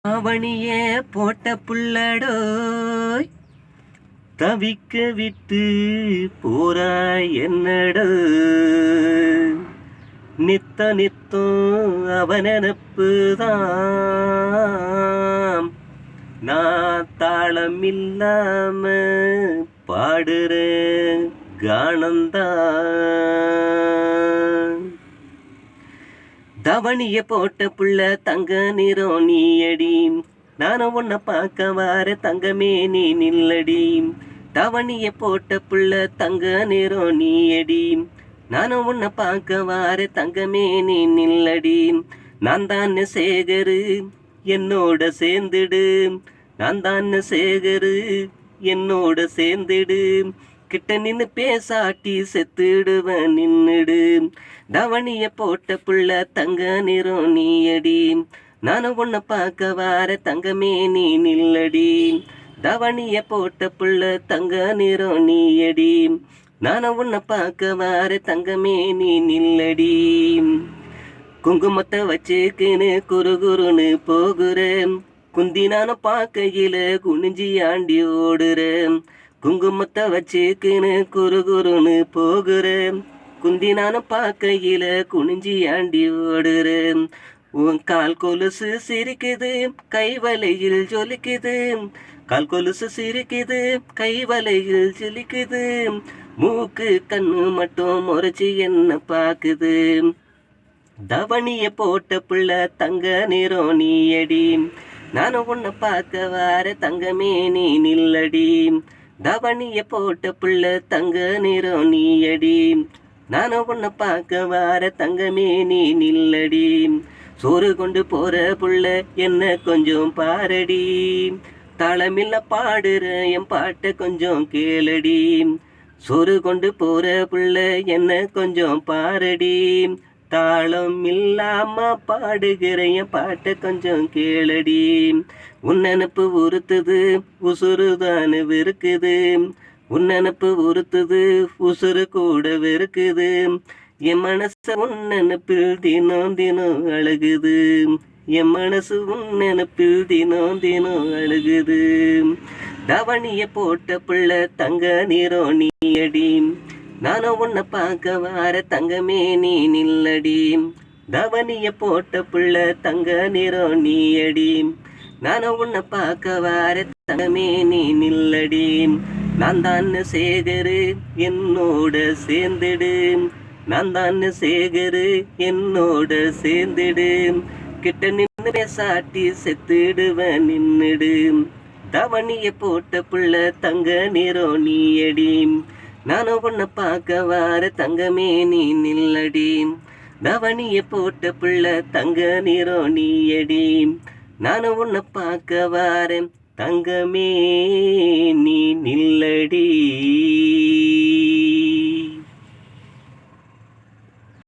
அவனிய போட்ட புள்ளடோய் தவிக்க விட்டு போராய் என்னடோ நித்த நித்தம் அவன் நினப்புதான் நான் தாளம் இல்லாம பாடுற கானந்தான் தவணிய போட்ட புள்ள தங்க நிறம் நீயடி நானும் உன்னை பார்க்க வார தங்கமே நீ நில்லடி தவணிய போட்ட புள்ள தங்க நிறம் நீயடி நானும் உன்னை பார்க்க வார தங்கமே நீ நில்லடி நான் தான் சேகரு என்னோட சேர்ந்துடு நான் தான் சேகரு என்னோட சேர்ந்துடு கிட்ட நின்று பேசாட்டி செத்துடுவன் நின்னுடு தவணிய போட்ட புள்ள தங்க நிறம் நீயடி நானும் உன்னை பார்க்க வார தங்கமே நீ நில்லடி தவணிய போட்ட புள்ள தங்க நிறம் நீயடி நானும் உன்னை பார்க்க வார தங்கமே நீ நில்லடி குங்குமத்தை வச்சுக்கின்னு குறுகுறுன்னு போகுறேன் குந்தி நானும் பார்க்கையில குனிஞ்சி ஆண்டி ஓடுறேன் குங்குமத்தை வச்சுக்கின்னு குறுகுறுன்னு போகுறேன் குந்தி நானும் பார்க்கையில குனிஞ்சி ஆண்டி ஓடுறேன் உன் கால் கொலுசு சிரிக்குது கைவலையில் ஜொலிக்குது கால் கொலுசு சிரிக்குது கைவலையில் ஜொலிக்குது மூக்கு கண்ணு மட்டும் முறைச்சி என்ன பாக்குது தவணிய போட்ட புள்ள தங்க நிறம் நீயடி நானும் உன்னை பார்க்க வார தங்கமே நீ நில்லடி தவணிய போட்ட புள்ள தங்க நிறம் நீயடி நானும் உன்னை பார்க்க வார தங்கமே நீ நில்லடி சோறு கொண்டு போற புள்ள என்ன கொஞ்சம் பாரடி தாளமில்ல பாடுற என் பாட்டை கொஞ்சம் கேளடி சோறு கொண்டு போற புள்ள என்ன கொஞ்சம் பாரடி தாளம் இல்லாம பாடுகிற என் பாட்டை கொஞ்சம் கேளடி உன்னெனப்பு உறுத்துது உசுறுதானு வெறுக்குது உன்னெனப்பு உறுத்துது உசுறு கூட வெறுக்குது என் மனசு உன்னெனப்பில் தினம் தினம் அழுகுது என் மனசு உன்னெனப்பில் தினம் தினம் அழுகுது தவணிய போட்ட புள்ள தங்க நிறம் நீயடி நானும் உன்னை பார்க்க வார தங்கமே நீ நில்லடி தவணிய போட்ட புள்ள தங்க நிறம் நீயடி நானும் உன்னை பார்க்க வார தங்கமே நீ நில்லடி நான் தான் சேகரு என்னோட சேர்ந்துடு நான் தான் சேகரு என்னோட சேர்ந்துடு கிட்ட நின்று பேசாட்டி செத்துடுவன் நின்னுடு தவணிய போட்ட புள்ள தங்க நிறம் நீயடி நானும் உன்னை பார்க்க வார தங்கமே நீ நில்லடி தவணிய போட்ட புள்ள தங்க நிறம் நீயடி நானும் உன்னை பார்க்க வாரேன் தங்கமே நீ நில்லடி.